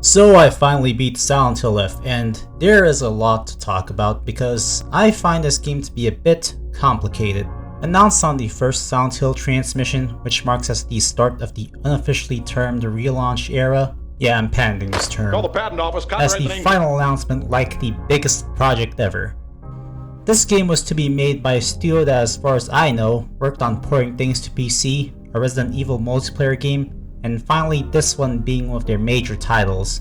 So I finally beat Silent Hill F, and there is a lot to talk about because I find this game to be a bit complicated. Announced on the first Silent Hill transmission, which marks as the start of the unofficially termed relaunch era. Yeah, I'm patenting this term. Call the patent office, as the final announcement like the biggest project ever. This game was to be made by a studio that, as far as I know, worked on porting things to PC, a Resident Evil multiplayer game, and finally this one being one of their major titles.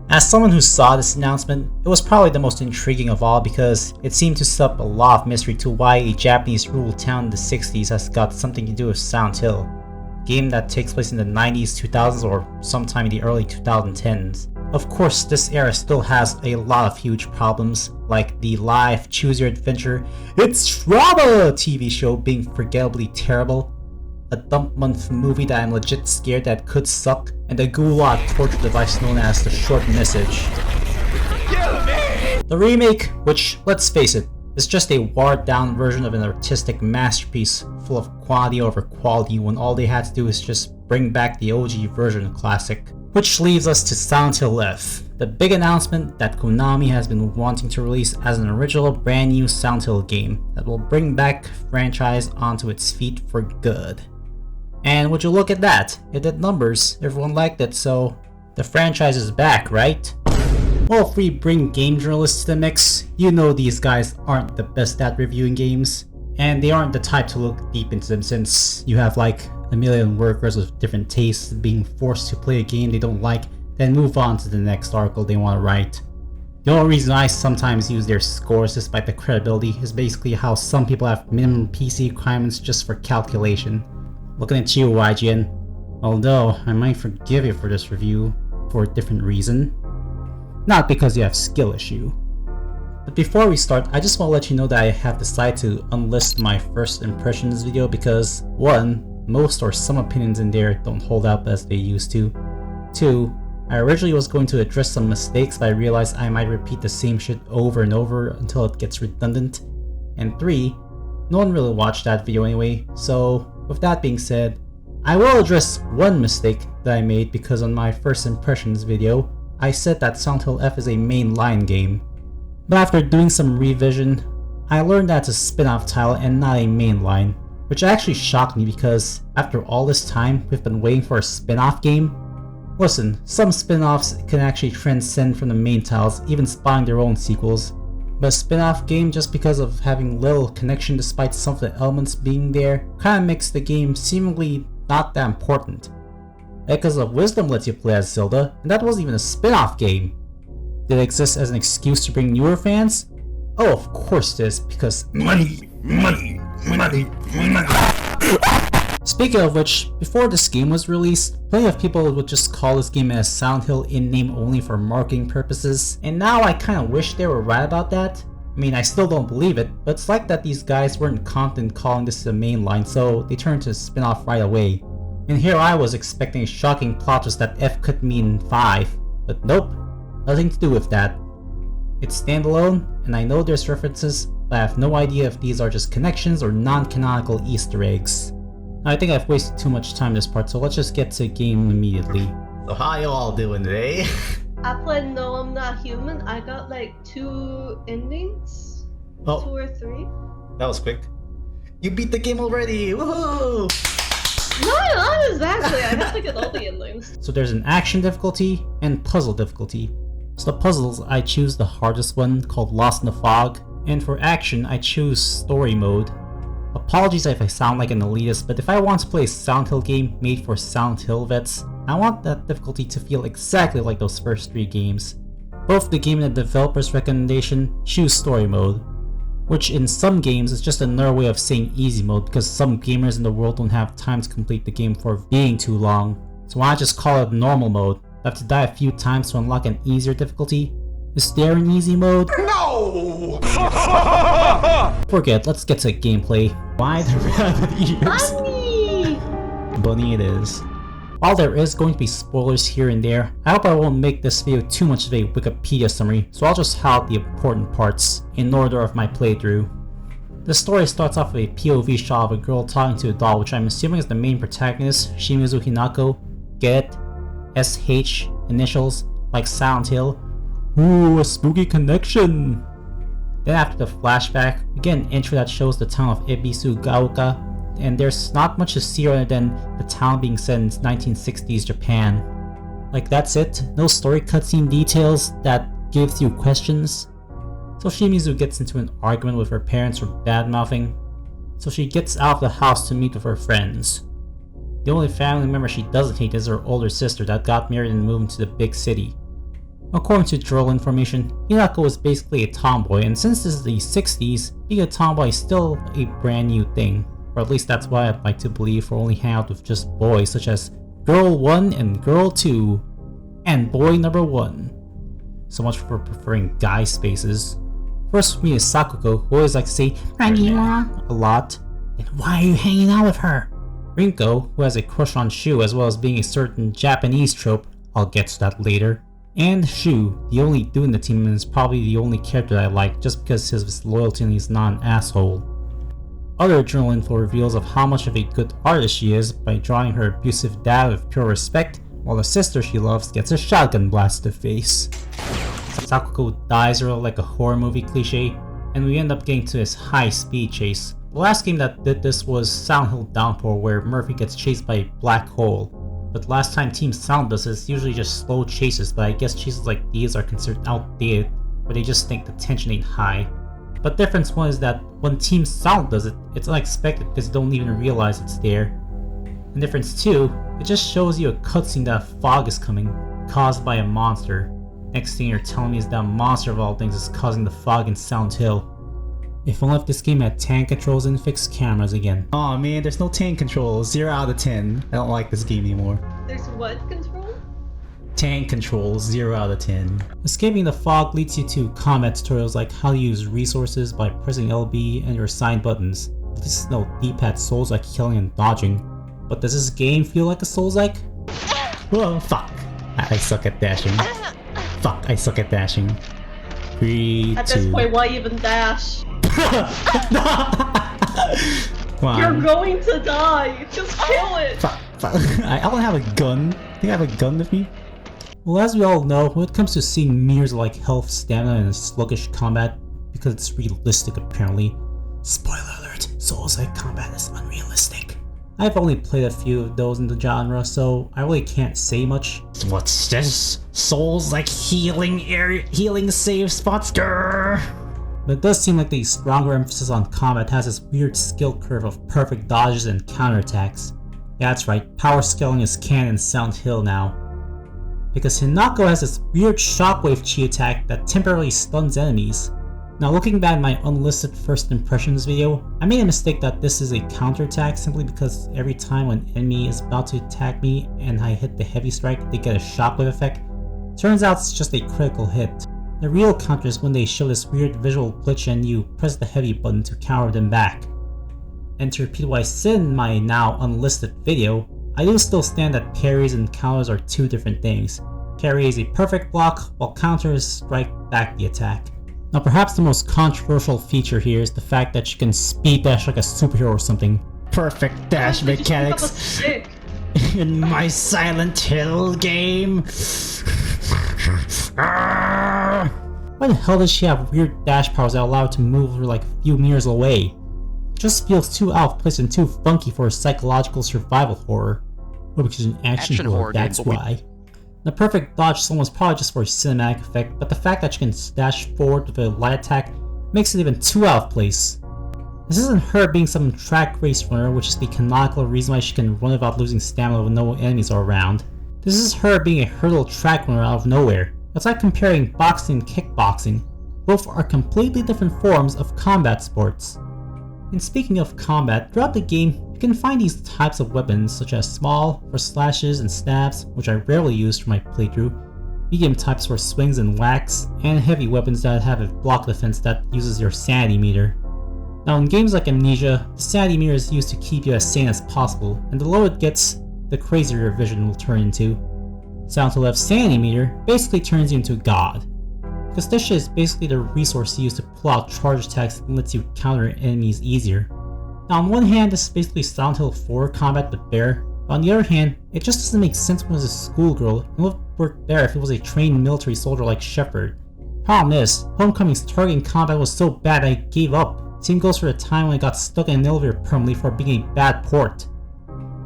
As someone who saw this announcement, it was probably the most intriguing of all because it seemed to set up a lot of mystery to why a Japanese rural town in the 60s has got something to do with Silent Hill, a game that takes place in the 90s, 2000s, or sometime in the early 2010s. Of course, this era still has a lot of huge problems, like the live Choose Your Adventure It's Trauma TV show being forgettably terrible, a dump month movie that I'm legit scared that could suck, and the gulag torture device known as the short message. The remake, which, let's face it, is just a watered down version of an artistic masterpiece full of quantity over quality when all they had to do is just bring back the OG version classic. Which leaves us to Silent Hill F, the big announcement that Konami has been wanting to release as an original brand new Silent Hill game that will bring back the franchise onto its feet for good. And would you look at that, it did numbers, everyone liked it, so the franchise is back, right? Well, if we bring game journalists to the mix, you know these guys aren't the best at reviewing games, and they aren't the type to look deep into them since you have like a million workers with different tastes being forced to play a game they don't like, then move on to the next article they want to write. The only reason I sometimes use their scores despite the credibility is basically how some people have minimum PC requirements just for calculation. Looking at you, YGN. Although, I might forgive you for this review for a different reason. Not because you have skill issue. But before we start, I just want to let you know that I have decided to unlist my first impressions video because 1. Most or some opinions in there don't hold up as they used to. 2. I originally was going to address some mistakes, but I realized I might repeat the same shit over and over until it gets redundant. And 3. No one really watched that video anyway, so with that being said, I will address one mistake that I made because on my first impressions video, I said that Silent Hill F is a mainline game. But after doing some revision, I learned that it's a spin-off title and not a mainline, which actually shocked me because after all this time we've been waiting for a spin-off game. Listen, some spin-offs can actually transcend from the main titles, even spawning their own sequels. But a spin-off game, just because of having little connection despite some of the elements being there, kinda makes the game seemingly not that important. Echoes of Wisdom lets you play as Zelda, and that wasn't even a spin-off game. Did it exist as an excuse to bring newer fans? Oh, of course it is, because money. Speaking of which, before this game was released, plenty of people would just call this game as Silent Hill in name only for marketing purposes, and now I kinda wish they were right about that. I mean, I still don't believe it, but it's like that these guys weren't confident calling this a mainline, so they turned to a spin-off right away. And here I was expecting a shocking plot twist that F could mean 5, but nope, nothing to do with that. It's standalone, and I know there's references, but I have no idea if these are just connections or non-canonical Easter eggs. I think I've wasted too much time this part, so let's just get to the game immediately. So how you all doing today? I played No I'm Not Human. I got like 2 endings. Oh. 2 or 3. That was quick. You beat the game already! Woohoo! No, not exactly. I have to get all the endings. So there's an action difficulty and puzzle difficulty. So the puzzles, I choose the hardest one called Lost in the Fog, and for action I choose story mode. Apologies if I sound like an elitist, but if I want to play a Silent Hill game made for Silent Hill vets, I want that difficulty to feel exactly like those first 3 games. Both the game and the developer's recommendation choose story mode, which in some games is just another way of saying easy mode because some gamers in the world don't have time to complete the game for being too long. So why not just call it normal mode? I have to die a few times to unlock an easier difficulty? Is there an easy mode? No! Forget, let's get to gameplay. Why the rabbit ears? Bunny! Bunny it is. While there is going to be spoilers here and there, I hope I won't make this video too much of a Wikipedia summary, so I'll just highlight the important parts in order of my playthrough. The story starts off with a POV shot of a girl talking to a doll, which I'm assuming is the main protagonist, Shimizu Hinako. Get it? SH, initials, like Silent Hill. Ooh, a spooky connection! Then after the flashback, we get an intro that shows the town of Ebisugaoka, and there's not much to see other than the town being set in 1960s Japan. Like that's it, no story cutscene details that gives you questions. So Shimizu gets into an argument with her parents for bad-mouthing, so she gets out of the house to meet with her friends. The only family member she doesn't hate is her older sister that got married and moved to the big city. According to journal information, Hinako is basically a tomboy, and since this is the 60s, being a tomboy is still a brand new thing. Or at least that's why I'd like to believe, for only hang out with just boys such as Girl 1 and Girl 2, and Boy Number 1. So much for preferring guy spaces. First we meet Sakuko, who always likes to say a lot, and why are you hanging out with her? Rinko, who has a crush on Shu as well as being a certain Japanese trope, I'll get to that later. And Shu, the only dude in the team, and is probably the only character that I like just because of his loyalty and he's not an asshole. Other journal info reveals of how much of a good artist she is by drawing her abusive dad with pure respect, while the sister she loves gets a shotgun blast to the face. Sakuko dies early like a horror movie cliche, and we end up getting to this high-speed chase. The last game that did this was Silent Hill Downpour, where Murphy gets chased by a black hole. But last time Team Silent does this, it's usually just slow chases, but I guess chases like these are considered outdated, where they just think the tension ain't high. But difference one is that when Team Silent does it, it's unexpected because you don't even realize it's there. And difference 2, it just shows you a cutscene that fog is coming, caused by a monster. Next thing you're telling me is that monster of all things is causing the fog in Silent Hill. If only if this game had tank controls and fixed cameras again. Aw man, there's no tank controls. 0 out of 10. I don't like this game anymore. There's what control? Tank controls, 0 out of 10. Escaping the fog leads you to combat tutorials like how to use resources by pressing LB and your assigned buttons. This is no D-pad Souls-like killing and dodging. But does this game feel like a Souls-like? Whoa, fuck. I suck at dashing. Fuck, I suck at dashing. 3, 2... At this point, why even dash? You're going to die! Just kill it! Fuck. I don't have a gun. I think I have a gun with me. Well, as we all know, when it comes to seeing mirrors like health, stamina, and sluggish combat, because it's realistic apparently. Spoiler alert, Souls-like combat is unrealistic. I've only played a few of those in the genre, so I really can't say much. What's this? Souls-like healing save spots, grrr. But it does seem like the stronger emphasis on combat has this weird skill curve of perfect dodges and counterattacks. Yeah, that's right, power scaling is canon in Silent Hill now. Because Hinako has this weird shockwave chi attack that temporarily stuns enemies. Now looking back at my unlisted first impressions video, I made a mistake that this is a counterattack simply because every time an enemy is about to attack me and I hit the heavy strike, they get a shockwave effect. Turns out it's just a critical hit. The real counter is when they show this weird visual glitch and you press the heavy button to counter them back. And to repeat what I said in my now unlisted video, I do still stand that parries and counters are two different things. Parry is a perfect block, while counters strike back the attack. Now perhaps the most controversial feature here is the fact that you can speed dash like a superhero or something. Perfect dash mechanics in my Silent Hill game. Why the hell does she have weird dash powers that allow her to move her like a few meters away? It just feels too out of place and too funky for a psychological survival horror. Or because it's an action horror, that's why. The perfect dodge zone was probably just for a cinematic effect, but the fact that you can dash forward with a light attack makes it even too out of place. This isn't her being some track race runner, which is the canonical reason why she can run without losing stamina when no enemies are around. This is her being a hurdle track runner out of nowhere. It's like comparing boxing and kickboxing. Both are completely different forms of combat sports. And speaking of combat, throughout the game, you can find these types of weapons such as small for slashes and stabs, which I rarely use for my playthrough, medium types for swings and whacks, and heavy weapons that have a block defense that uses your sanity meter. Now in games like Amnesia, the sanity meter is used to keep you as sane as possible, and the lower it gets, the crazier your vision will turn into. Silent Hill F's sanity meter basically turns you into a god. Because this shit is basically the resource used to pull out charge attacks and lets you counter enemies easier. Now on one hand, this is basically Silent Hill 4 combat but better, On the other hand, it just doesn't make sense when it was a schoolgirl, and would work better if it was a trained military soldier like Shepard. Problem is, Homecoming's targeting combat was so bad I gave up. Same goes for the time when I got stuck in an elevator permanently for being a bad port.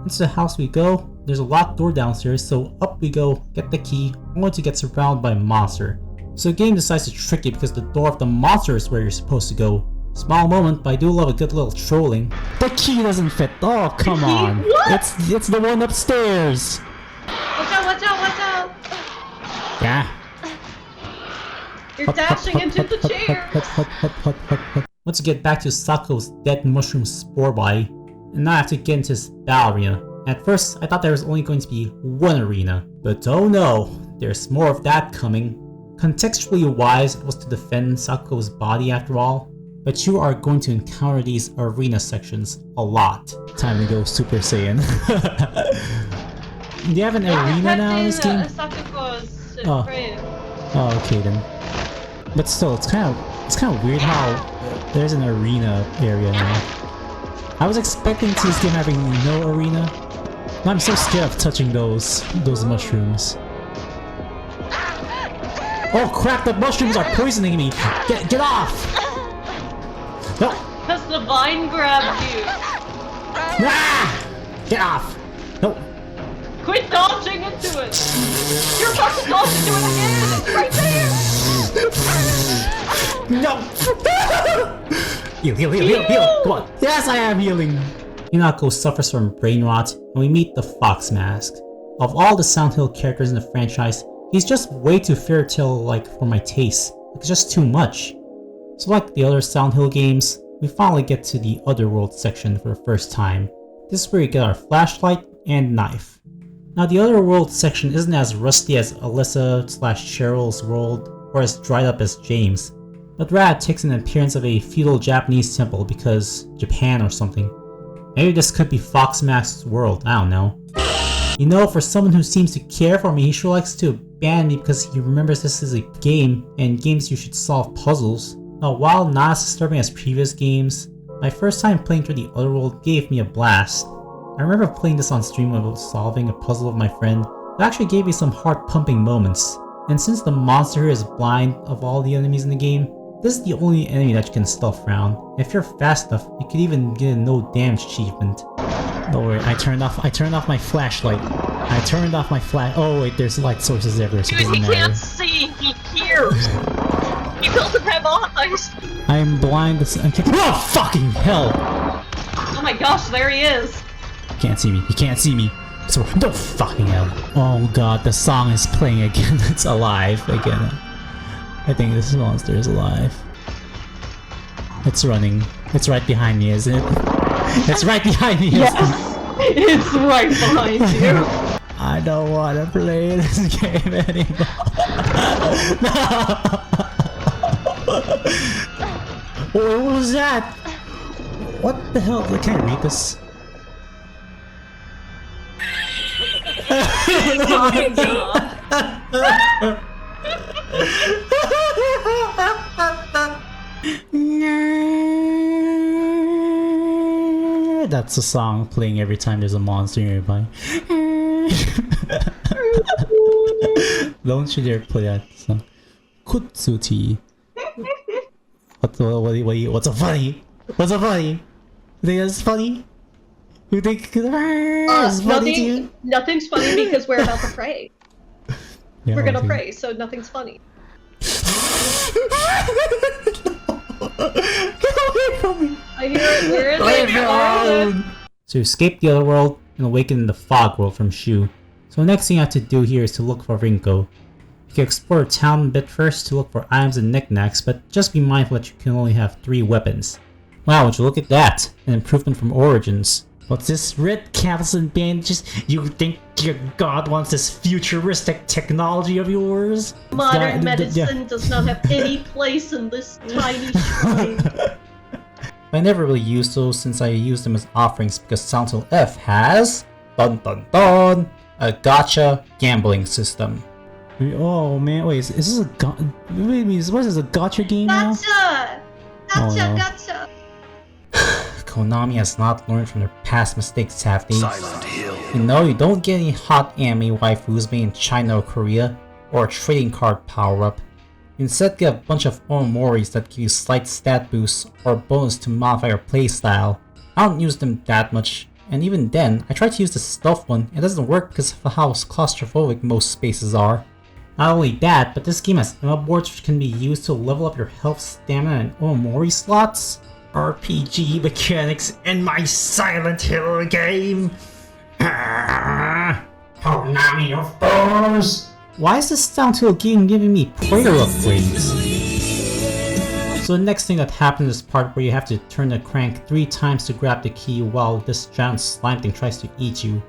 Into the house we go. There's a locked door downstairs, so up we go, get the key, only to get surrounded by a monster. So the game decides to trick you because the door of the monster is where you're supposed to go. Small moment, but I do love a good little trolling. The key doesn't fit. Oh, come on. What? It's the one upstairs. Watch out, watch out, watch out! Yeah. You're dashing into the chair! Let's get back to Sakuko's dead mushroom spore body, and now I have to get into this battle arena. At first, I thought there was only going to be one arena, but oh no, there's more of that coming. Contextually wise, it was to defend Sakuko's body after all, but you are going to encounter these arena sections a lot. Time to go Super Saiyan. Do you have an arena now in this game? Sakuko's frame. Oh, okay then. But still, it's kind of weird how there's an arena area now. I was expecting to this game having no arena. I'm so scared of touching those mushrooms. Oh crap! The mushrooms are poisoning me. Get off! No. Because the vine grabbed you. Ah! Get off! No. Quit dodging into it! You're about to dodge into it again! It's right there! No! Heal! Come on! Yes, I am healing! Hinako suffers from brain rot, and we meet the Fox Mask. Of all the Silent Hill characters in the franchise, he's just way too fairytale-like for my taste. It's just too much. So like the other Silent Hill games, we finally get to the Otherworld section for the first time. This is where we get our flashlight and knife. Now the Otherworld section isn't as rusty as Alyssa/Cheryl's world, or as dried up as James, but rather takes an appearance of a feudal Japanese temple because Japan or something. Maybe this could be Fox Mask's world, I don't know. You know, for someone who seems to care for me, he sure likes to abandon me because he remembers this is a game, and in games you should solve puzzles. Now, while not as disturbing as previous games, my first time playing through the Otherworld gave me a blast. I remember playing this on stream while solving a puzzle with my friend. It actually gave me some heart-pumping moments. And since the monster here is blind of all the enemies in the game, this is the only enemy that you can stealth around. If you're fast enough, you could even get a no damage achievement. Don't worry, I turned off my flashlight. Oh wait, there's light sources everywhere, so it doesn't matter. He can't see, he hears! He doesn't have eyes! I am blind. Oh fucking hell! Oh my gosh, there he is! He can't see me. So no fucking hell! Oh god, the song is playing again. It's alive again. I think this monster is alive. It's running. It's right behind me, isn't it? It's right behind me. Yes, it's right behind you. I don't want to play this game anymore. No. What was that? What the hell? Can I read this? Oh my god. That's a song playing every time there's a monster nearby. Don't you dare play that song. Kutsuti. What's so funny? What's so funny? You think that's funny? You think it's funny to you? Nothing's funny because we're about to pray. Yeah, we're gonna pray, so nothing's funny. Get away from me! I hear it, where is it? Where is it? So you escape the other world and awaken in the fog world from Shu. So the next thing you have to do here is to look for Rinko. You can explore town a bit first to look for items and knickknacks, but just be mindful that you can only have 3 weapons. Wow, would you look at that? An improvement from Origins. What's this? Red capsules and bandages? You think your god wants this futuristic technology of yours? Modern medicine does not have any place in this tiny shrine. I never really used those since I used them as offerings because Silent Hill F has... dun dun dun! A gacha gambling system. Oh man, wait, is this a what is this, a gacha game now? Gacha! Gacha, gacha! Konami has not learned from their past mistakes, have they? Silent Hill. You know, you don't get any hot anime waifus made in China or Korea, or a trading card power-up. You instead get a bunch of omoris that give you slight stat boosts or a bonus to modify your playstyle. I don't use them that much, and even then, I tried to use the stealth one, and it doesn't work because of how claustrophobic most spaces are. Not only that, but this game has Emma boards which can be used to level up your health, stamina, and omori slots. RPG mechanics in my Silent Hill game! Konami of course! Why is this Silent Hill game giving me prayer upgrades? So the next thing that happens is part where you have to turn the crank 3 times to grab the key while this giant slime thing tries to eat you.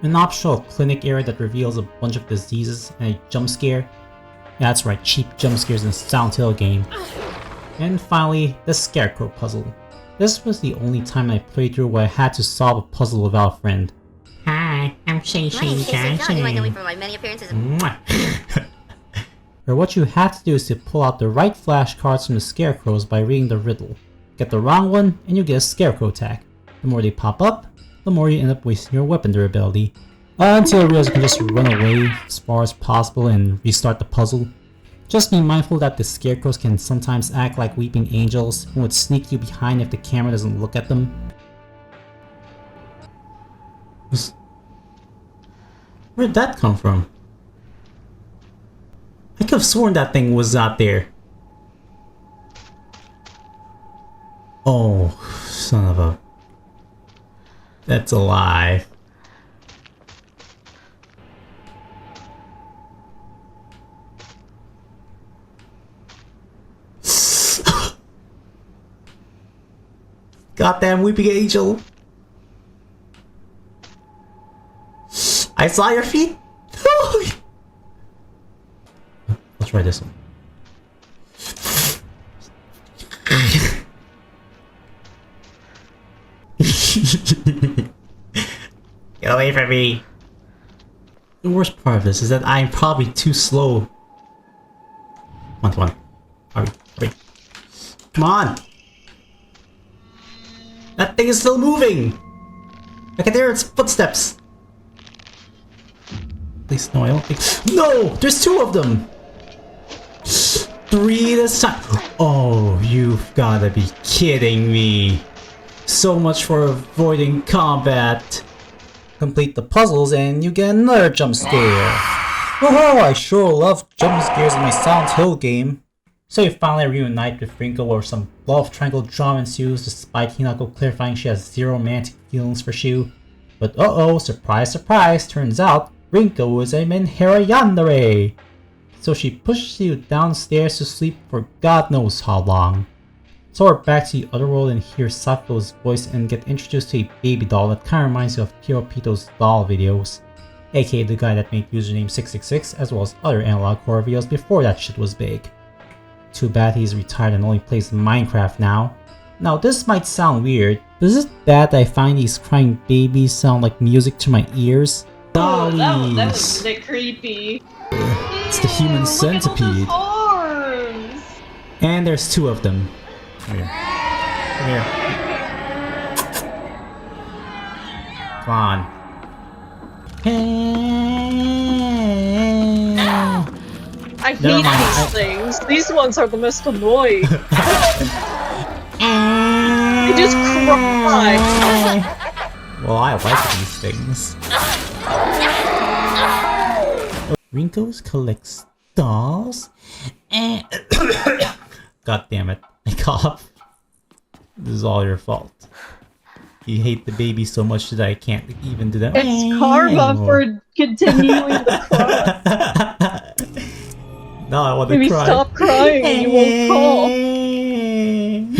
An optional clinic area that reveals a bunch of diseases and a jump scare. Yeah, that's right, cheap jump scares in a Silent Hill game. And finally, the Scarecrow puzzle. This was the only time I played through where I had to solve a puzzle without a friend. Hi, I'm Shay Johnson. You might know me from my many appearances. Or what you have to do is to pull out the right flashcards from the scarecrows by reading the riddle. Get the wrong one, and you get a scarecrow attack. The more they pop up, the more you end up wasting your weapon durability. Until you realize you can just run away as far as possible and restart the puzzle. Just be mindful that the scarecrows can sometimes act like weeping angels and would sneak you behind if the camera doesn't look at them. Where'd that come from? I could have sworn that thing was out there. Oh, son of a... That's a lie. Goddamn weeping angel. I saw your feet. Let's try this one. Get away from me. The worst part of this is that I'm probably too slow. Come on. Hurry. Come on! That thing is still moving! I can hear its footsteps! At least, no, I don't think... No! There's 2 of them! 3 this time! Oh, you've gotta be kidding me! So much for avoiding combat! Complete the puzzles and you get another jump scare! Oh, I sure love jump scares in my Silent Hill game! So you finally reunite with Rinko where some love triangle drama ensues despite Hinako clarifying she has 0 romantic feelings for Shu. But uh-oh, surprise surprise, turns out Rinko is a Menhera Yandere! So she pushes you downstairs to sleep for God knows how long. So we're back to the Otherworld and hear Sakuko's voice and get introduced to a baby doll that kinda reminds you of Piro Pito's doll videos. AKA the guy that made username 666 as well as other analog horror videos before that shit was big. Too bad he's retired and only plays Minecraft now. Now this might sound weird, but is it bad that I find these crying babies sound like music to my ears? Oh, Dollies! that was a bit creepy. It's the human centipede. Look at all those horns. And there's 2 of them. Come here. Come on. I hate these things. These ones are the most annoying. They just cry. Well, I like these things. Rinko's collects dolls. God damn it. I cough. This is all your fault. You hate the baby so much that I can't even do that. It's karma for continuing the cry. No, I want to Maybe cry. stop crying and you won't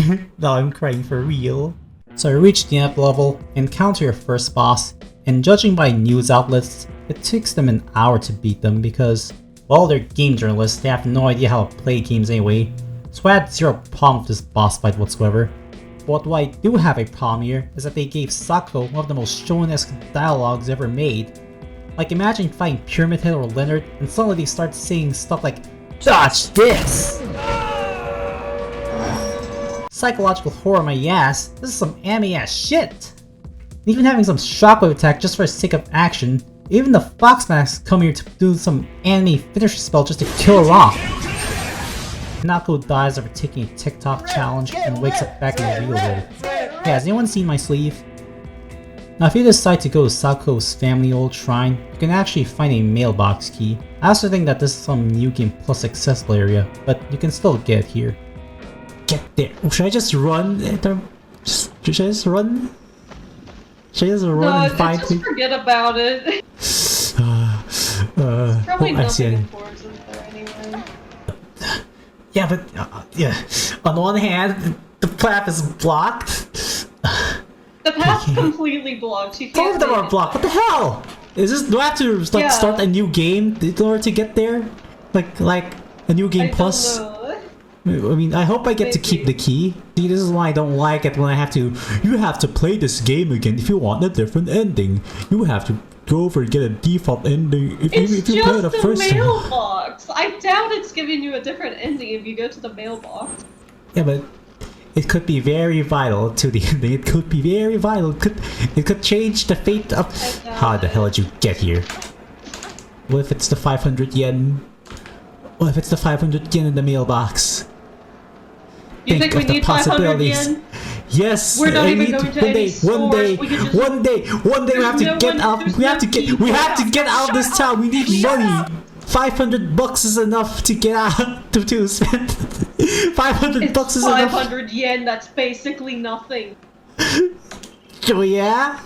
cough. Now I'm crying for real. So I reached the end level, encounter your first boss, and judging by news outlets, it takes them an hour to beat them because, well, they're game journalists, they have no idea how to play games anyway. So I had 0 problem with this boss fight whatsoever. But what I do have a problem here is that they gave Sakuko one of the most shonen-esque dialogues ever made. Like imagine fighting Pyramid Head or Leonard and suddenly they start saying stuff like, "Dodge this!" Psychological horror my ass, this is some anime ass shit! even having some shockwave attack just for the sake of action. Even the Fox Masks come here to do some anime finisher spell just to kill her off. Nako dies after taking a TikTok challenge and wakes up back in the real world. Yeah, has anyone seen my sleeve? Now if you decide to go to Sakuko's family old shrine, you can actually find a mailbox key. I also think that this is some New Game Plus accessible area, but you can still get here. Get there. Should I just run? Should I just run? Should I just run and find just forget about it. Probably nothing important there anyway. Yeah, but yeah. On the one hand, the path is blocked. The path's completely blocked. You can't. Both of them are blocked. What the hell? Is this? Do I have to like start a new game in order to get there? Like a new game plus? I mean, I hope I get to keep the key. See, this is why I don't like it when I have to. You have to play this game again if you want a different ending. You have to go over and get a default ending if you play the first time. Mailbox. I doubt it's giving you a different ending if you go to the mailbox. Yeah, but it could be very vital to the ending. It could be very vital. It could change the fate of. How the hell did you get here? What if it's the 500 yen? What if it's the 500 yen in the mailbox? You think we need 500 yen? Yes. We're not even going to any stores. One day we have to get out. We have to get out of this town. We need money. 500 bucks is enough to get out to spend. 500 bucks is enough. 500 yen. That's basically nothing. Oh yeah.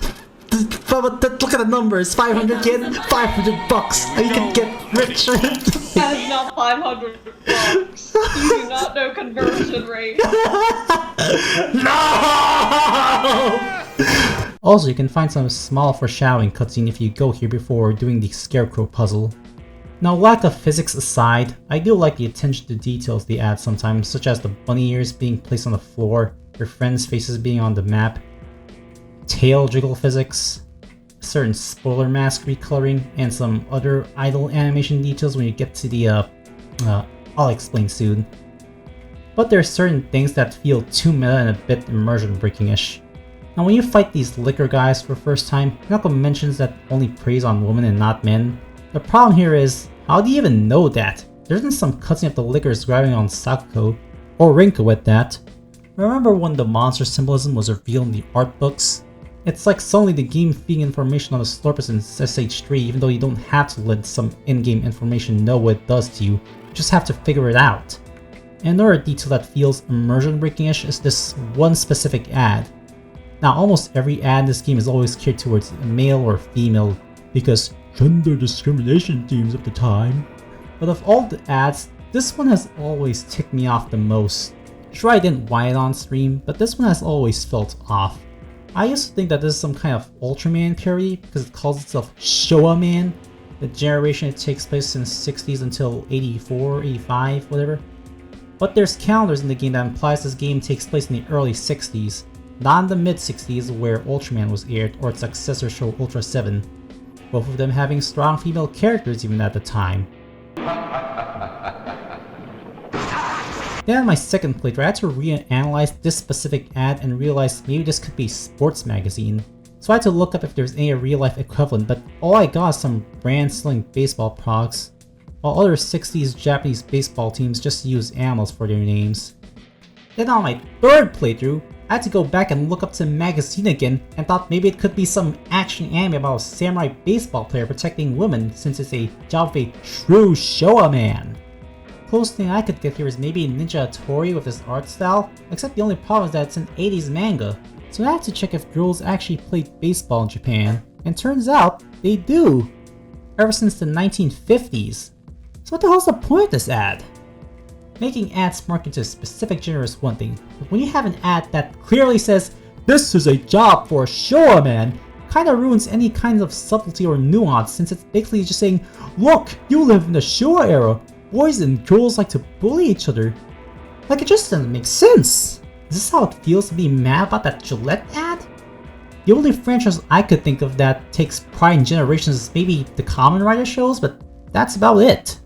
But look at the numbers. 500 yen, 500 bucks. You can get rich. That is not 500 bucks. You do not know conversion rate. No! Also, you can find some small foreshadowing cutscene if you go here before doing the scarecrow puzzle. Now, lack of physics aside, I do like the attention to details they add sometimes, such as the bunny ears being placed on the floor, your friends' faces being on the map, tail jiggle physics, certain spoiler mask recoloring, and some other idle animation details when you get to the I'll explain soon. But there are certain things that feel too meta and a bit immersion breaking-ish. Now when you fight these liquor guys for the first time, Nako mentions that only preys on women and not men. The problem here is, how do you even know that? There isn't some cutscene of the liquors grabbing on Sakuko, or Rinko at that. Remember when the monster symbolism was revealed in the art books? It's like suddenly the game feeding information on the Slurpus in SH3 even though you don't have to let some in-game information know what it does to you, you just have to figure it out. And another detail that feels immersion breaking-ish is this one specific ad. Now almost every ad in this game is always geared towards male or female because gender discrimination themes of the time. But of all the ads, this one has always ticked me off the most. Sure, I didn't whine it on stream, but this one has always felt off. I used to think that this is some kind of Ultraman parody because it calls itself Showa Man, the generation it takes place in the 60s until 84, 85, whatever. But there's calendars in the game that implies this game takes place in the early 60s, not in the mid 60s where Ultraman was aired or its successor show Ultra 7, both of them having strong female characters even at the time. Then on my second playthrough, I had to reanalyze this specific ad and realized maybe this could be a sports magazine. So I had to look up if there's any real-life equivalent, but all I got is some brand-selling baseball products, while other 60s Japanese baseball teams just use animals for their names. Then on my third playthrough, I had to go back and look up the magazine again and thought maybe it could be some action anime about a samurai baseball player protecting women since it's a job of a true Showa man. Closest thing I could get here is maybe Ninja Hattori with his art style, except the only problem is that it's an 80s manga, so I had to check if girls actually played baseball in Japan, and turns out they do, ever since the 1950s. So what the hell's the point of this ad? Making ads market to a specific genre is one thing, but when you have an ad that clearly says, "This is a job for a Showa man," kinda ruins any kind of subtlety or nuance since it's basically just saying, "Look, you live in the Showa era. Boys and girls like to bully each other." Like, it just doesn't make sense. Is this how it feels to be mad about that Gillette ad? The only franchise I could think of that takes pride in generations is maybe the Kamen Rider shows, but that's about it.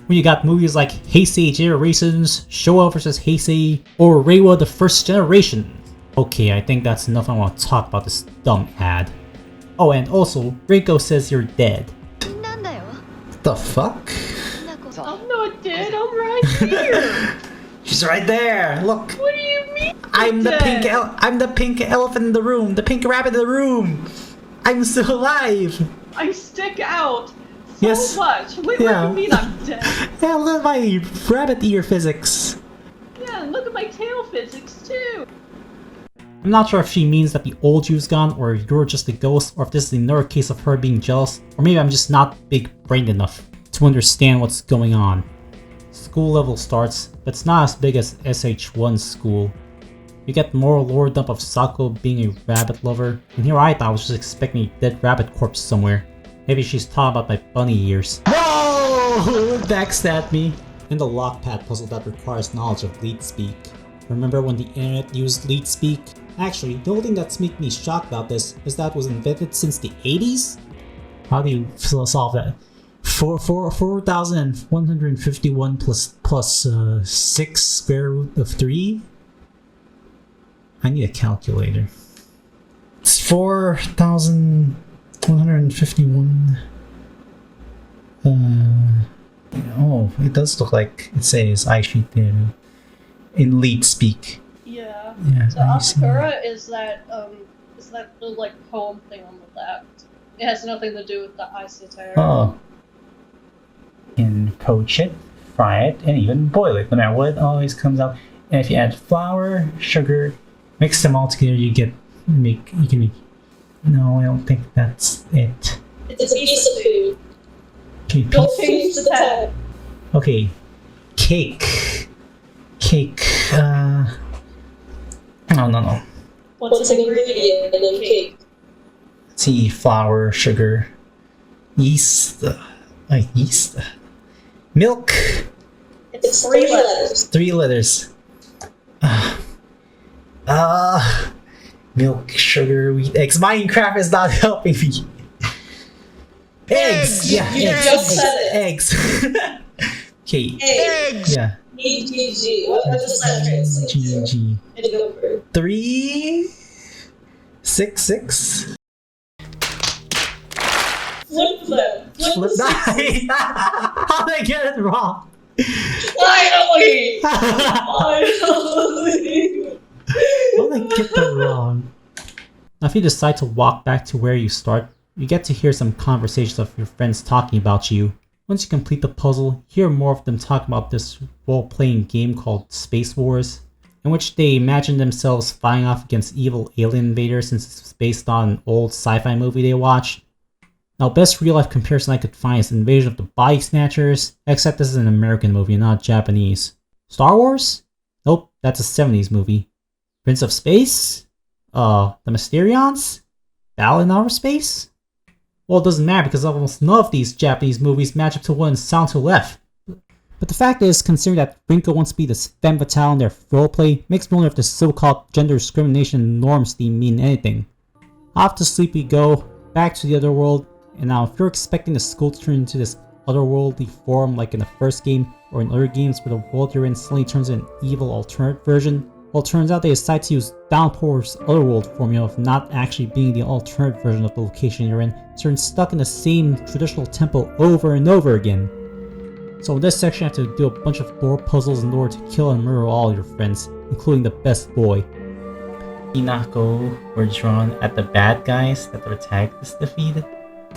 When you got movies like Heisei Generations, Showa vs. Heisei, or Reiwa the First Generation. Okay, I think that's enough. I want to talk about this dumb ad. Oh, and also, Rinko says you're dead. The fuck? I'm not dead, I'm right here! She's right there. Look. What do you mean? I'm the pink elephant in the room. The pink rabbit in the room. I'm still alive. I stick out so Yes. much. Wait, Yeah. what do you mean I'm dead? Yeah, look at my rabbit ear physics. Yeah, look at my tail physics too. I'm not sure if she means that the old you's gone, or you're just a ghost, or if this is another case of her being jealous, or maybe I'm just not big-brained enough to understand what's going on. School level starts, but it's not as big as SH1's school. You get more lore dump of Sakuko being a rabbit lover, and here I thought I was just expecting a dead rabbit corpse somewhere. Maybe she's talking about my bunny ears. No! Backstabbed me! And the lockpad puzzle that requires knowledge of lead speak. Remember when the internet used lead speak? Actually, the only thing that's making me shocked about this is that it was invented since the 80s? How do you solve that? 4,151 plus 6 square root of 3? I need a calculator. It's 4,151. Oh, it does look like it says I sheet there in lead speak. Yeah. Yeah, So I see. Asakura is that little like poem thing on the left. It has nothing to do with the Isoterra. Oh. You can poach it, fry it, and even boil it. No matter what, it always comes out. And if you add flour, sugar, mix them all together, you can make. No, I don't think that's it. It's a piece of food. Okay, Don't change the tab. okay. Cake. No. What's an ingredient in a cake? See, flour, sugar, yeast, milk. It's 3 letters. 3 letters. Milk, sugar, wheat, eggs. Minecraft is not helping me. Eggs! Yeah, You eggs. just said it. Eggs. Okay. Eggs. Yeah. EGG. What does that translate to? GG. In number. 3, 6, 6. Flip them. Flip the Nice. How did I get it wrong? Finally! Finally! How did I get that wrong? Now, if you decide to walk back to where you start, you get to hear some conversations of your friends talking about you. Once you complete the puzzle, hear more of them talk about this role-playing game called Space Wars, in which they imagine themselves fighting off against evil alien invaders since it's based on an old sci-fi movie they watched. Now, best real-life comparison I could find is Invasion of the Body Snatchers, except this is an American movie, not Japanese. Star Wars? Nope, that's a 70s movie. Prince of Space? The Mysterions? Battle in Outer Space? Well, it doesn't matter because almost none of these Japanese movies match up to one sound to left. But the fact is, considering that Rinko wants to be this femme fatale in their roleplay, makes me wonder if the so-called gender discrimination norms theme mean anything. Off to sleep we go, back to the other world, and now if you're expecting the school to turn into this otherworldly form like in the first game, or in other games where the world you're in suddenly turns into an evil alternate version, well, it turns out they decide to use Downpour's Otherworld formula of not actually being the alternate version of the location you're in, so you're stuck in the same traditional temple over and over again. So in this section you have to do a bunch of door puzzles in order to kill and murder all your friends, including the best boy. Hinako were drawn at the bad guys that the protagonist defeated.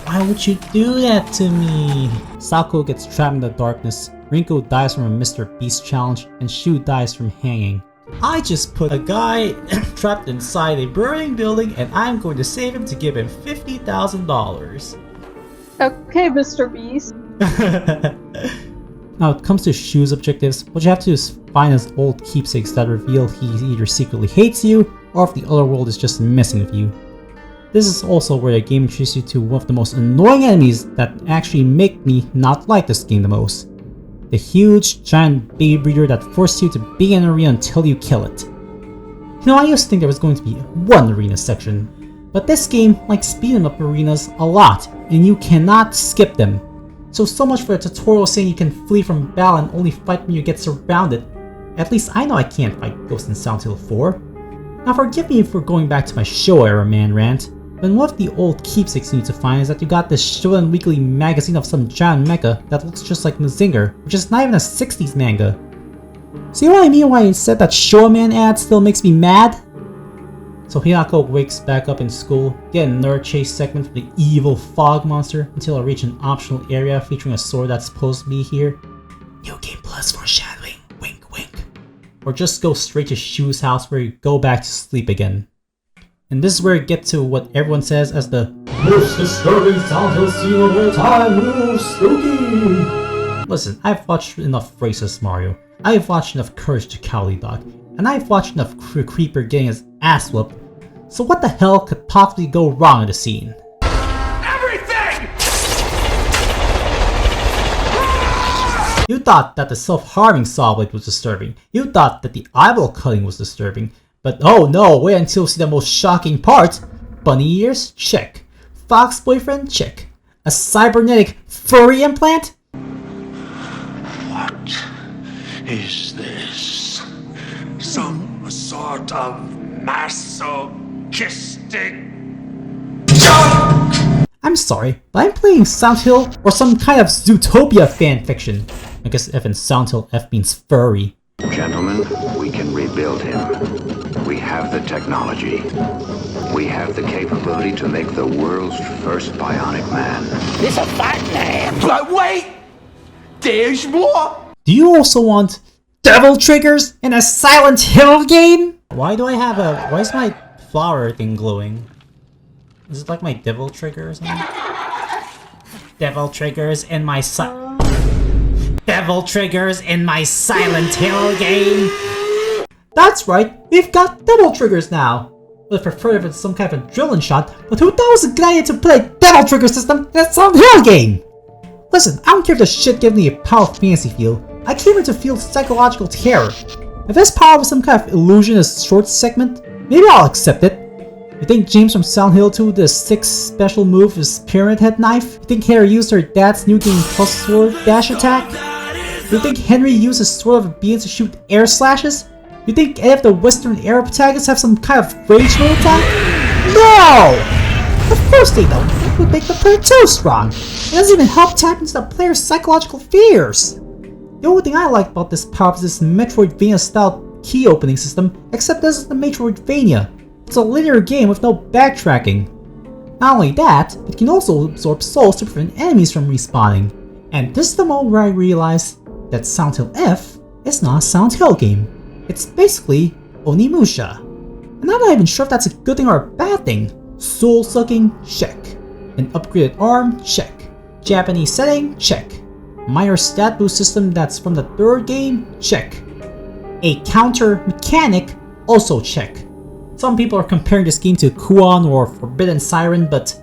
Why would you do that to me? Sakuko gets trapped in the darkness, Rinko dies from a Mr. Beast challenge, and Shu dies from hanging. I just put a guy trapped inside a burning building and I'm going to save him to give him $50,000. Okay, Mr. Beast. Now, it comes to Shu's objectives, what you have to do is find his old keepsakes that reveal he either secretly hates you, or if the other world is just messing with you. This is also where the game introduces you to one of the most annoying enemies that actually make me not like this game the most. The huge, giant baby breeder that forces you to be in an arena until you kill it. You know, I used to think there was going to be one arena section, but this game likes speeding up arenas a lot, and you cannot skip them. So much for a tutorial saying you can flee from battle and only fight when you get surrounded. At least I know I can't fight Ghost in Silent Hill 4. Now forgive me for going back to my show era man rant, but one of the old keepsakes you need to find is that you got this Shonen Weekly magazine of some giant mecha that looks just like Mazinger, which is not even a 60s manga. See what I mean when I said that Showman ad still makes me mad? So Hinako wakes back up in school, get a nerd chase segment with the evil fog monster until I reach an optional area featuring a sword that's supposed to be here. New Game Plus foreshadowing, wink wink. Or just go straight to Shu's house where you go back to sleep again. And this is where you get to what everyone says as the most disturbing Silent Hill scene of all time. Ooh, spooky! Listen, I've watched enough Racist Mario, I've watched enough Courage the Cowardly Dog, and I've watched enough Creeper getting his ass whooped, so what the hell could possibly go wrong in the scene? Everything! You thought that the self-harming saw blade was disturbing, you thought that the eyeball cutting was disturbing, but oh no, wait until you see the most shocking part! Bunny ears? Check. Fox boyfriend? Check. A cybernetic furry implant? What is this? Some sort of masochistic junk? I'm sorry, but I'm playing Silent Hill or some kind of Zootopia fanfiction. I guess F in Silent Hill F means furry. Gentlemen, we can rebuild him. We have the technology. We have the capability to make the world's first bionic man. He's a fat man! But wait! There's more! Do you also want devil triggers in a Silent Hill game? Why is my flower thing glowing? Is it like my devil trigger or something? Devil triggers in my Devil triggers in my Silent Hill game! That's right, we've got devil triggers now! Would prefer if it's some kind of adrenaline shot, but who thought it was a good idea to play a devil trigger system in a Silent Hill game? Listen, I don't care if this shit gives me a power fantasy feel. I came here to feel psychological terror. If this power was some kind of illusionist short segment, maybe I'll accept it. You think James from Silent Hill 2 did a 6th special move is Pyramid Head Knife? You think Harry used her dad's New Game Plus sword dash attack? You think Henry used his Sword of Beings to shoot air slashes? You think any of the Western era protagonists have some kind of rage mode attack? No! Of course they don't. It would make the player too strong. It doesn't even help tap into the player's psychological fears. The only thing I like about this power is this Metroidvania style key opening system, except this is the Metroidvania. It's a linear game with no backtracking. Not only that, it can also absorb souls to prevent enemies from respawning. And this is the moment where I realized that Silent Hill F is not a Silent Hill game. It's basically Onimusha. And I'm not even sure if that's a good thing or a bad thing. Soul sucking? Check. An upgraded arm? Check. Japanese setting? Check. Minor stat boost system that's from the 3rd game? Check. A counter mechanic? Also check. Some people are comparing this game to Kuon or Forbidden Siren, but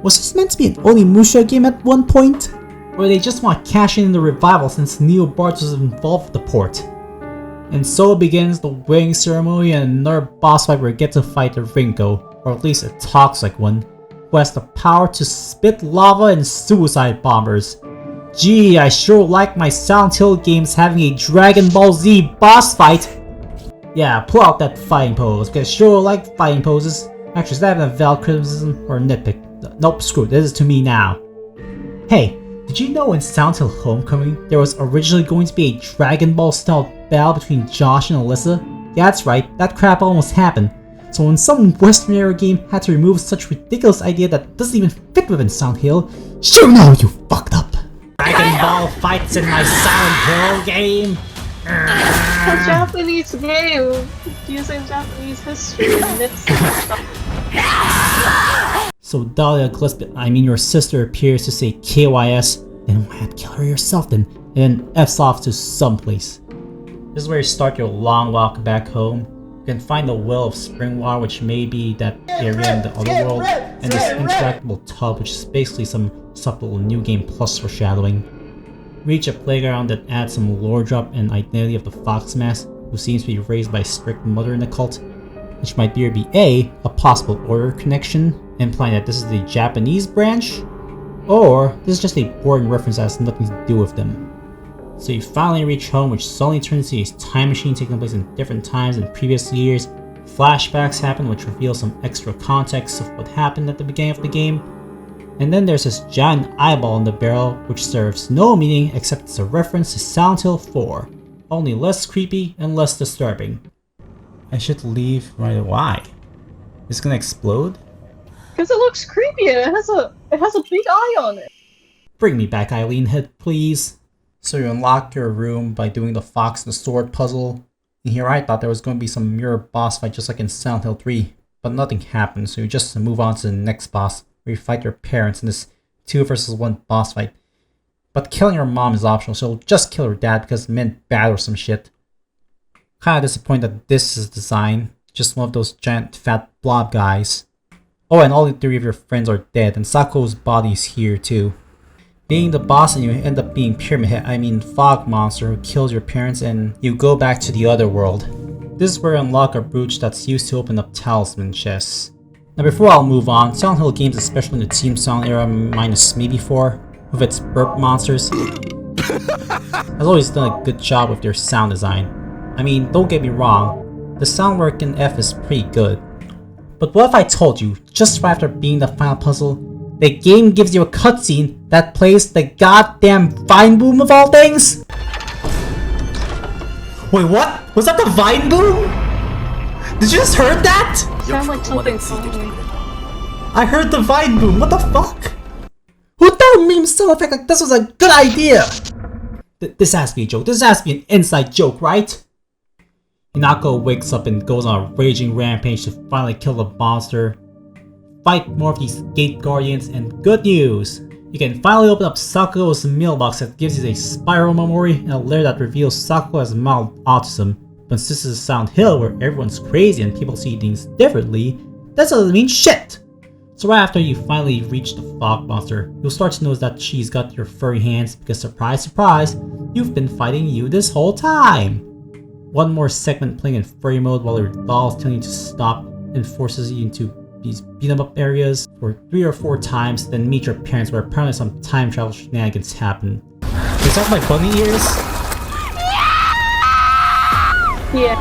was this meant to be an Onimusha game at one point? Or they just want to cash in the revival since Neo Bartz was involved with the port? And so begins the weighing ceremony and another boss fight where we get to fight a Ringo, or at least a toxic one, who has the power to spit lava and suicide bombers. Gee, I sure like my Silent Hill games having a Dragon Ball Z boss fight! Yeah, pull out that fighting pose, because I sure like fighting poses. Actually, is that even a valid criticism or a nitpick? Nope, screw it, this is to me now. Hey, did you know in Silent Hill Homecoming, there was originally going to be a Dragon Ball style battle between Josh and Alyssa? Yeah, that's right, that crap almost happened. So when some Western era game had to remove such ridiculous idea that doesn't even fit within Silent Hill, sure no, you fucked up! Dragon Ball fights in my Silent Hill game! A Japanese game using Japanese history and myths and stuff. So Dahlia Gillespie, I mean your sister, appears to say KYS, then why not kill her yourself then, and then F's off to someplace. This is where you start your long walk back home. You can find the Well of Springwater, which may be that area in the Otherworld, and this interactable tub, which is basically some subtle New Game Plus foreshadowing. Reach a playground that adds some lore drop and identity of the Fox Mask, who seems to be raised by a strict mother in the cult, which might either be a possible order connection, implying that this is the Japanese branch, or this is just a boring reference that has nothing to do with them. So you finally reach home, which suddenly turns into a time machine taking place in different times in previous years, Flashbacks happen which reveal some extra context of what happened at the beginning of the game. And then there's this giant eyeball in the barrel which serves no meaning except it's a reference to Silent Hill 4, only less creepy and less disturbing. I should leave right away. Why? It's gonna explode? Because it looks creepy and it has a big eye on it. Bring me back, Eileen Head, please. So you unlock your room by doing the fox and the sword puzzle. And here I thought there was going to be some mirror boss fight just like in Silent Hill 3, but nothing happened, so you just move on to the next boss, where you fight your parents in this 2 versus 1 boss fight. But killing your mom is optional, so just kill her dad because it meant bad or some shit. Kinda disappointed that this is designed, just one of those giant fat blob guys. Oh, and all 3 of your friends are dead, and Sakuko's body is here too. Being the boss and you end up being Pyramid Head, Fog Monster who kills your parents and you go back to the Otherworld. This is where you unlock a brooch that's used to open up talisman chests. Now before I'll move on, Silent Hill games, especially in the Team Silent era minus maybe 4, with its burp monsters, has always done a good job with their sound design. Don't get me wrong, the sound work in F is pretty good. But what if I told you, just right after beating the final puzzle, the game gives you a cutscene that plays the goddamn Vine Boom of all things? Wait, what? Was that the Vine Boom? Did you just heard that? Sounds like something funny. I heard the Vine Boom, what the fuck? Who told me sound effect like this was a good idea? This has to be a joke, this has to be an inside joke, right? Hinako wakes up and goes on a raging rampage to finally kill the monster, fight more of these gate guardians, and good news! You can finally open up Sakuko's mailbox that gives you a spiral memory and a letter that reveals Sakuko has mild autism. But since this is Silent Hill where everyone's crazy and people see things differently, that doesn't mean shit! So right after you finally reach the fog monster, you'll start to notice that she's got your furry hands because surprise surprise, you've been fighting you this whole time! One more segment playing in furry mode while your doll is telling you to stop and forces you into these beat 'em up areas for 3 or 4 times, then meet your parents where apparently some time travel shenanigans happen. Is that my bunny ears? Yeah.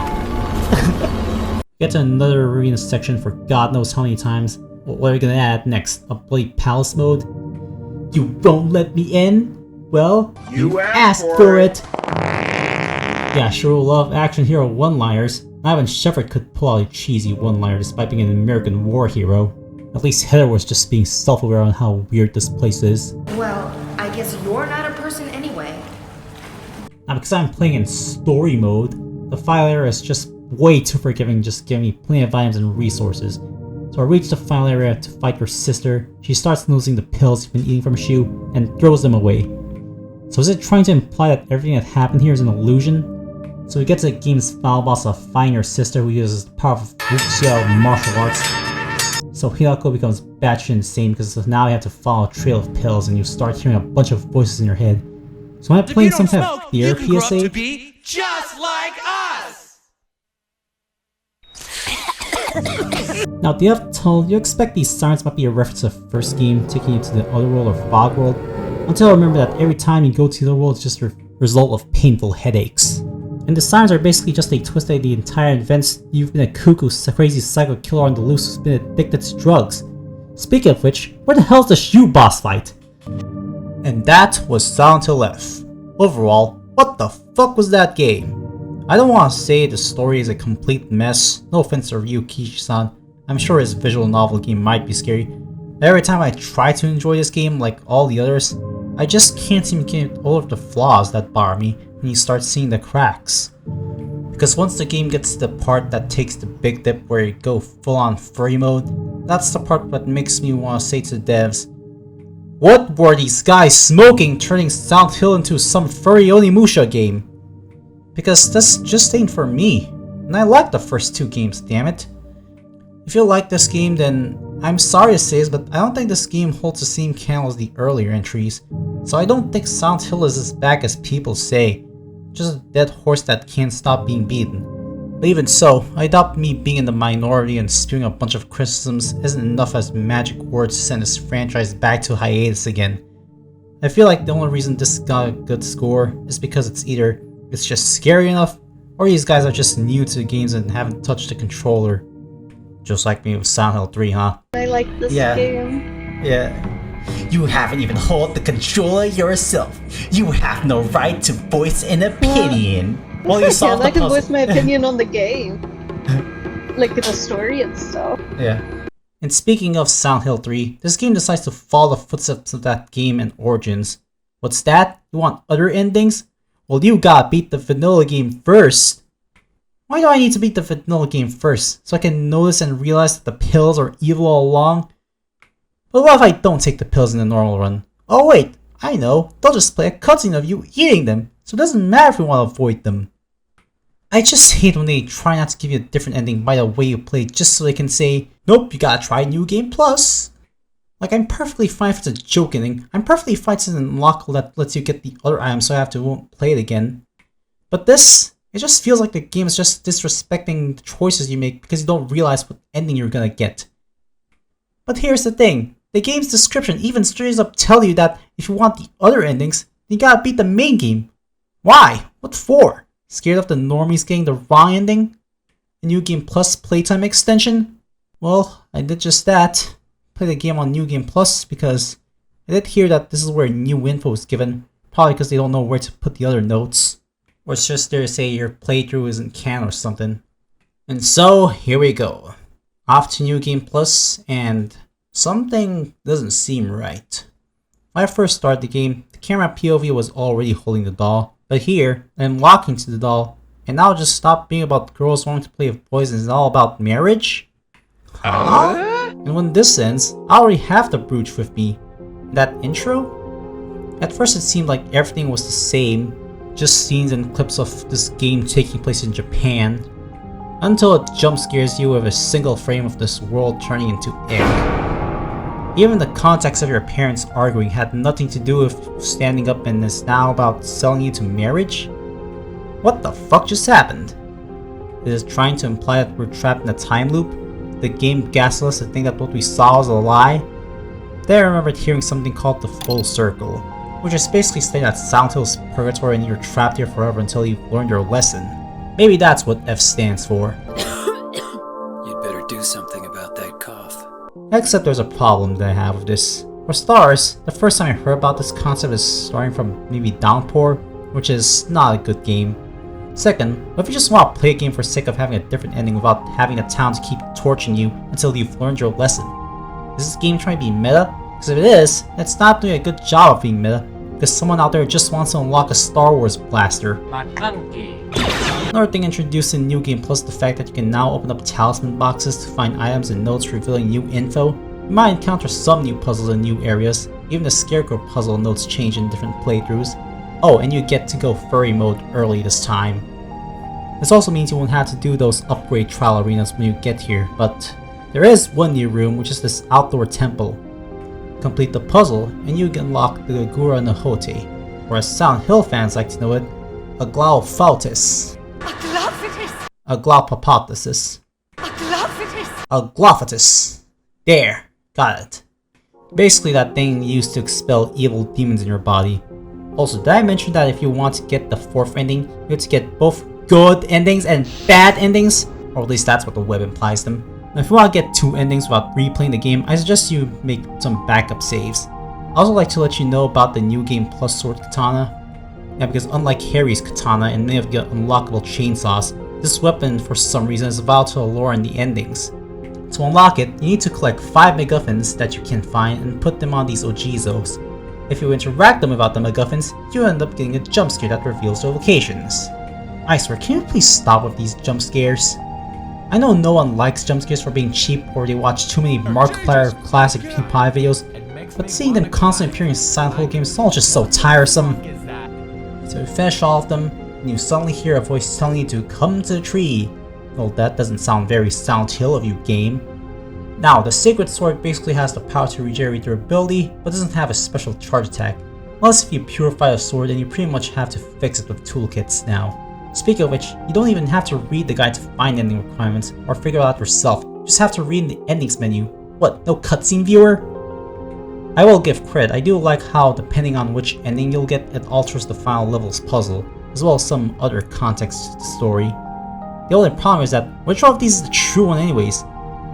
Get to another arena section for God knows how many times. What are we gonna add next? A bloody palace mode? You won't let me in? Well, you asked for it! Yeah, sure love action hero one-liners. Not even Shepard could pull out a cheesy one-liner despite being an American war hero. At least Heather was just being self-aware on how weird this place is. Well, I guess you're not a person anyway. Now because I'm playing in story mode, the file area is just way too forgiving, just giving me plenty of items and resources. So I reach the final area to fight your sister. She starts losing the pills you've been eating from Shu and throws them away. So is it trying to imply that everything that happened here is an illusion? So we get to the game's final boss of finding your sister who uses the power of wuxia martial arts. So Hinako becomes batshit insane because now you have to follow a trail of pills and you start hearing a bunch of voices in your head. So am I playing some kind of fear PSA? To be just like us. Now at the up till you expect these signs might be a reference to the first game taking you to the Otherworld or Fog World, until I remember that every time you go to the world it's just a result of painful headaches. And the signs are basically just a twist of the entire events. You've been a cuckoo, crazy psycho killer on the loose who's been addicted to drugs. Speaking of which, where the hell's the Shu boss fight? And that was Silent Hill F. Overall, what the fuck was that game? I don't want to say the story is a complete mess, no offense to Ryu Kishi-san, I'm sure his visual novel game might be scary. But every time I try to enjoy this game like all the others, I just can't seem to get over the flaws that bother me when you start seeing the cracks. Because once the game gets to the part that takes the big dip where you go full on furry mode, that's the part that makes me want to say to the devs, what were these guys smoking turning Silent Hill into some furry Onimusha game? Because this just ain't for me, and I like the first 2 games, damn it. If you like this game, then I'm sorry to say this, but I don't think this game holds the same candle as the earlier entries, so I don't think Silent Hill is as bad as people say. Just a dead horse that can't stop being beaten. But even so, I doubt me being in the minority and spewing a bunch of criticisms isn't enough as magic words to send this franchise back to hiatus again. I feel like the only reason this got a good score is because it's either it's just scary enough, Or these guys are just new to the games and haven't touched the controller. Just like me with Silent Hill 3, huh? I like this game. Yeah. You haven't even held the controller yourself. You have no right to voice an opinion. Well, you solved I the can puzzle. voice my opinion on the game. Like the story and stuff. Yeah. And speaking of Silent Hill 3, this game decides to follow the footsteps of that game and Origins. What's that? You want other endings? Well, you gotta beat the vanilla game first. Why do I need to beat the vanilla game first? So I can notice and realize that the pills are evil all along? But what if I don't take the pills in the normal run? Oh wait, I know. They'll just play a cutscene of you eating them, so it doesn't matter if we want to avoid them. I just hate when they try not to give you a different ending by the way you play just so they can say, nope, you gotta try New Game Plus. Like, I'm perfectly fine if it's a joke ending. I'm perfectly fine if it's an unlockable that lets you get the other items so I have to won't play it again. But this, it just feels like the game is just disrespecting the choices you make because you don't realize what ending you're gonna get. But here's the thing, the game's description even straight up tell you that if you want the other endings, you gotta beat the main game. Why? What for? Scared of the normies getting the wrong ending? A New Game Plus playtime extension? Well, I did just that. Play the game on New Game Plus because I did hear that this is where new info is given. Probably because they don't know where to put the other notes. Or it's just there to say your playthrough isn't canon or something. And so, here we go. Off to New Game Plus, and something doesn't seem right. When I first started the game, the camera POV was already holding the doll. But here, I'm walking to the doll, and now just stop being about girls wanting to play with boys and it's all about marriage? Huh? And when this ends, I already have the brooch with me. That intro? At first it seemed like everything was the same, just scenes and clips of this game taking place in Japan, until it jump scares you with a single frame of this world turning into air. Even the context of your parents arguing had nothing to do with standing up and is now about selling you to marriage? What the fuck just happened? Is it trying to imply that we're trapped in a time loop? The game gaslit us to think that what we saw was a lie? Then I remembered hearing something called the full circle, which is basically saying that Silent Hill is purgatory and you're trapped here forever until you've learned your lesson. Maybe that's what F stands for. You'd better do something about that cough. Except there's a problem that I have with this. For starters, the first time I heard about this concept is starting from maybe Downpour, which is not a good game. Second, what if you just want to play a game for the sake of having a different ending without having the town to keep torching you until you've learned your lesson? Is this game trying to be meta? Because if it is, it's not doing a good job of being meta, because someone out there just wants to unlock a Star Wars blaster. Another thing introduced in New Game Plus is the fact that you can now open up talisman boxes to find items and notes revealing new info. You might encounter some new puzzles in new areas, even the Scarecrow puzzle notes change in different playthroughs. Oh, and you get to go furry mode early this time. This also means you won't have to do those upgrade trial arenas when you get here, but there is one new room, which is this outdoor temple. Complete the puzzle, and you can unlock the Gura Nahote, or as Silent Hill fans like to know it, a Glauphautis. A Glaupopotasis. A Glauphautis. There, got it. Basically that thing used to expel evil demons in your body. Also, did I mention that if you want to get the fourth ending, you have to get both good endings and bad endings? Or at least that's what the web implies them. Now, if you want to get two endings without replaying the game, I suggest you make some backup saves. I also like to let you know about the New Game Plus Sword Katana. Yeah, because unlike Harry's katana and many of the unlockable chainsaws, this weapon for some reason is volatile lore in the endings. To unlock it, you need to collect 5 MacGuffins that you can find and put them on these Ojizos. If you interact them without the MacGuffins, you end up getting a jump scare that reveals their locations. I swear, can you please stop with these jump scares? I know no one likes jump scares for being cheap or they watch too many Markiplier classic PewDiePie videos, but seeing them constantly appearing in Silent Hill games is all just so tiresome. So you finish all of them, and you suddenly hear a voice telling you to come to the tree. Well, that doesn't sound very Silent Hill of you, game. Now, the Sacred Sword basically has the power to regenerate durability, but doesn't have a special charge attack. Unless if you purify a sword, then you pretty much have to fix it with toolkits now. Speaking of which, you don't even have to read the guide to find ending requirements, or figure it out yourself. You just have to read in the endings menu. What, no cutscene viewer? I will give credit, I do like how, depending on which ending you'll get, it alters the final level's puzzle. as well as some other context to the story. The only problem is that which one of these is the true one anyways?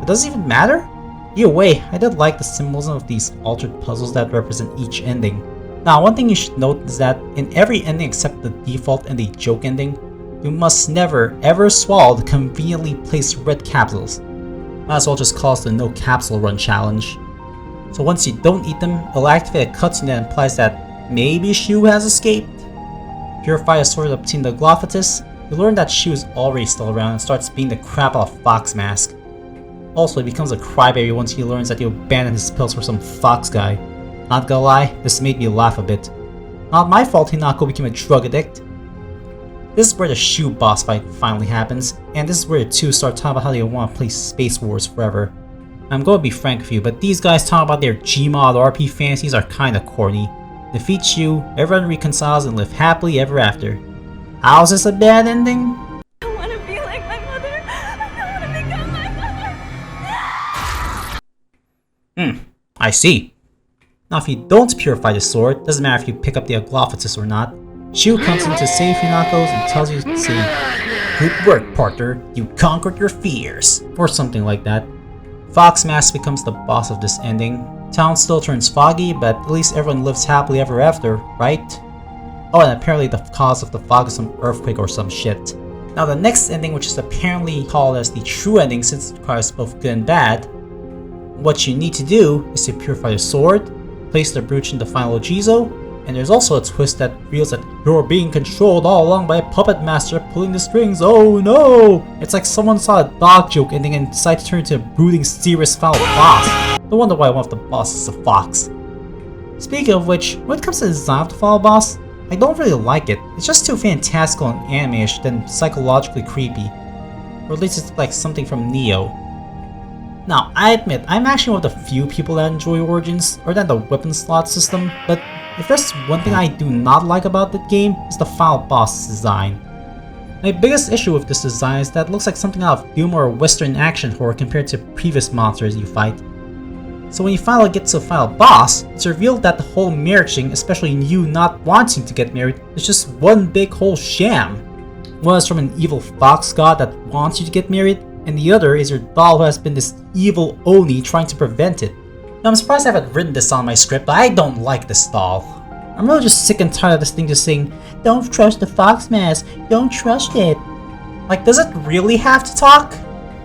It doesn't even matter? Either way, I did like the symbolism of these altered puzzles that represent each ending. Now, one thing you should note is that in every ending except the default and the joke ending, you must never ever swallow the conveniently placed red capsules. Might as well just call this the no capsule run challenge. So once you don't eat them, it'll activate a cutscene that implies that maybe Shu has escaped. Purify a sword to obtain the Glophatus, you learn that Shu is already still around and starts beating the crap out of Fox Mask. Also, he becomes a crybaby once he learns that he abandoned his pills for some fox guy. Not gonna lie, this made me laugh a bit. Not my fault Hinako became a drug addict. This is where the Shu boss fight finally happens, and this is where the two start talking about how they want to play Space Wars forever. I'm going to be frank with you, but these guys talking about their Gmod RP fantasies are kinda corny. Defeat Shu, everyone reconciles and live happily ever after. How's this a bad ending? I want to be like my mother. I want to become my mother. I see. Now if you don't purify the sword, doesn't matter if you pick up the Aglophatus or not, Shu comes in to save Hinako's and tells you to say, "Good work, partner, you conquered your fears," or something like that. Fox Mask becomes the boss of this ending. Town still turns foggy, but at least everyone lives happily ever after, right? Oh, and apparently the cause of the fog is some earthquake or some shit. Now the next ending, which is apparently called as the true ending since it requires both good and bad, what you need to do is to purify the sword, place the brooch in the final Jizo, and there's also a twist that reveals that you're being controlled all along by a puppet master pulling the strings. Oh no! It's like someone saw a dog joke ending and decided to turn into a brooding, serious final boss. No wonder why one of the bosses is a fox. Speaking of which, when it comes to the design of the final boss, I don't really like it. It's just too fantastical and anime-ish than psychologically creepy. Or at least it's like something from Neo. Now, I admit, I'm actually one of the few people that enjoy Origins, or than the weapon slot system, but if there's one thing I do not like about the game, it's the final boss design. My biggest issue with this design is that it looks like something out of Doom or Western action horror compared to previous monsters you fight. So when you finally get to the final boss, it's revealed that the whole marriage thing, especially you not wanting to get married, is just one big whole sham. One is from an evil fox god that wants you to get married, and the other is your doll who has been this evil Oni trying to prevent it. Now I'm surprised I haven't written this on my script, but I don't like this doll. I'm really just sick and tired of this thing just saying, "Don't trust the fox mask, don't trust it." Like, does it really have to talk?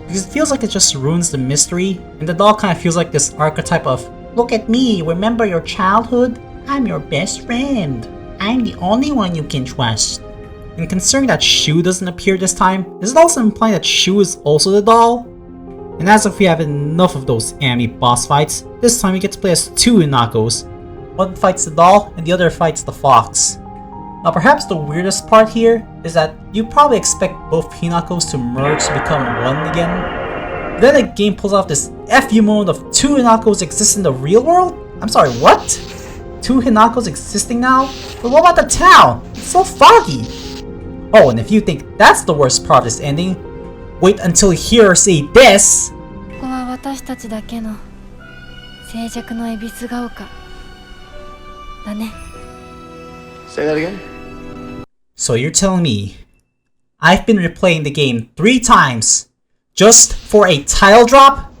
Because it feels like it just ruins the mystery, and the doll kind of feels like this archetype of, "Look at me, remember your childhood? I'm your best friend. I'm the only one you can trust." And considering that Shu doesn't appear this time, is it also implying that Shu is also the doll? And as if we have enough of those anime boss fights, this time we get to play as two Hinakos. One fights the doll, and the other fights the fox. Now perhaps the weirdest part here is that you probably expect both Hinakos to merge to become one again. But then the game pulls off this FU moment of two Hinakos exist in the real world? I'm sorry, what? Two Hinakos existing now? But what about the town? It's so foggy! Oh, and if you think that's the worst part of this ending, wait until you hear her say this! ここは私たちだけの静寂の恵比寿ヶ丘だね。 Say that again? So you're telling me I've been replaying the game 3 times just for a title drop?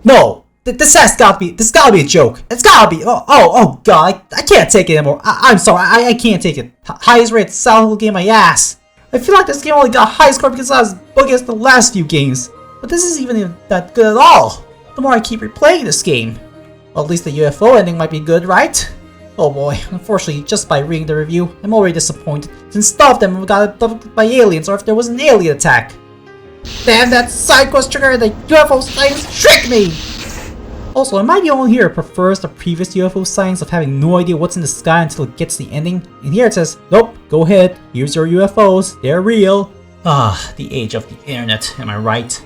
No! This gotta be a joke. It's gotta be. Oh god, I can't take it anymore. I'm sorry, I can't take it. Highest rated Silent Hill game, my ass. I feel like this game only got high score because I was buggy as the last few games. But this isn't even that good at all. The more I keep replaying this game. Well, at least the UFO ending might be good, right? Oh boy, unfortunately, just by reading the review, I'm already disappointed, since none of them got abducted by aliens or if there was an alien attack. Damn, that side quest trigger the UFO sightings tricked me! Also, am I the only here who prefers the previous UFO sightings of having no idea what's in the sky until it gets to the ending? And here it says, nope, go ahead, here's your UFOs, they're real. Ah, the age of the internet, am I right?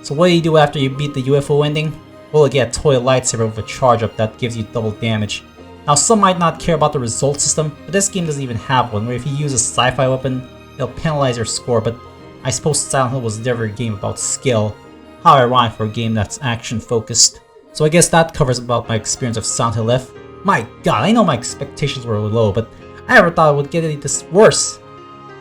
So what do you do after you beat the UFO ending? Well, you get a toy lightsaber with a charge up that gives you double damage. Now some might not care about the result system, but this game doesn't even have one, where if you use a sci-fi weapon, it'll penalize your score, but I suppose Silent Hill was never a game about skill. How ironic for a game that's action focused. So I guess that covers about my experience of Silent Hill F. My god, I know my expectations were low, but I never thought it would get any this worse.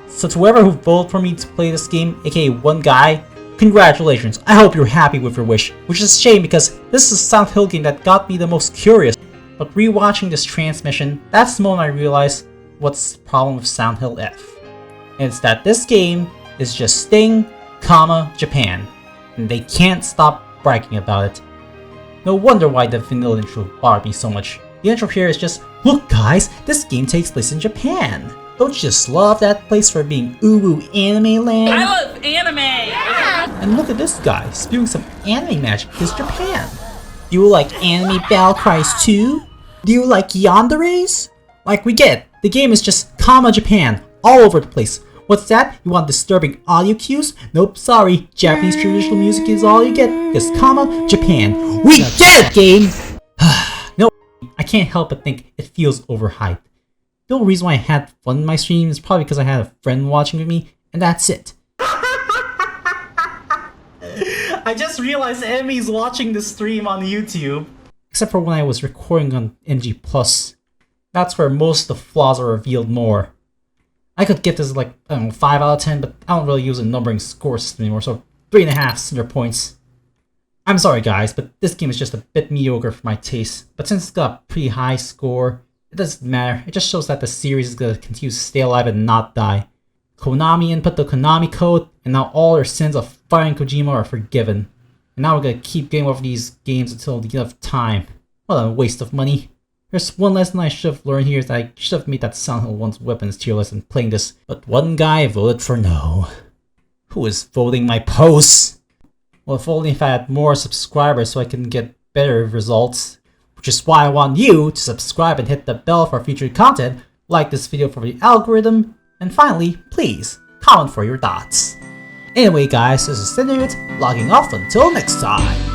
So to whoever who voted for me to play this game, aka one guy, congratulations, I hope you're happy with your wish, which is a shame because this is a Silent Hill game that got me the most curious. But rewatching this transmission, that's the moment I realized what's the problem with Silent Hill F. And it's that this game is just Sting, Japan, and they can't stop bragging about it. No wonder why the vanilla intro bothered me so much. The intro here is just, look guys, this game takes place in Japan. Don't you just love that place for being uwu anime land? I love anime! Yeah. And look at this guy, spewing some anime magic because Japan. Do you like anime battle cries too? Do you like Yanderes? Like we get it, the game is just Japan, all over the place. What's that? You want disturbing audio cues? Nope, sorry. Japanese traditional music is all you get. Because Japan. We get it, game! No, I can't help but think it feels overhyped. The only reason why I had fun in my stream is probably because I had a friend watching with me, and that's it. I just realized Emmy's watching the stream on YouTube. Except for when I was recording on NG+. That's where most of the flaws are revealed more. I could get this like, I don't know, 5 out of 10, but I don't really use a numbering score system anymore, so 3.5 center points. I'm sorry guys, but this game is just a bit mediocre for my taste, but since it's got a pretty high score, it doesn't matter, it just shows that the series is gonna continue to stay alive and not die. Konami input the Konami code, and now all their sins of firing Kojima are forgiven. And now we're gonna keep going over these games until the end of time. What a waste of money. There's one lesson I should have learned here is that I should have made that Silent Hill 1's weapons tier list and playing this, but one guy voted for no. Who is voting my posts? Well, if only if I had more subscribers so I can get better results. Which is why I want you to subscribe and hit the bell for future content, like this video for the algorithm, and finally, please, comment for your thoughts. Anyway guys, this is Cinerit, logging off until next time.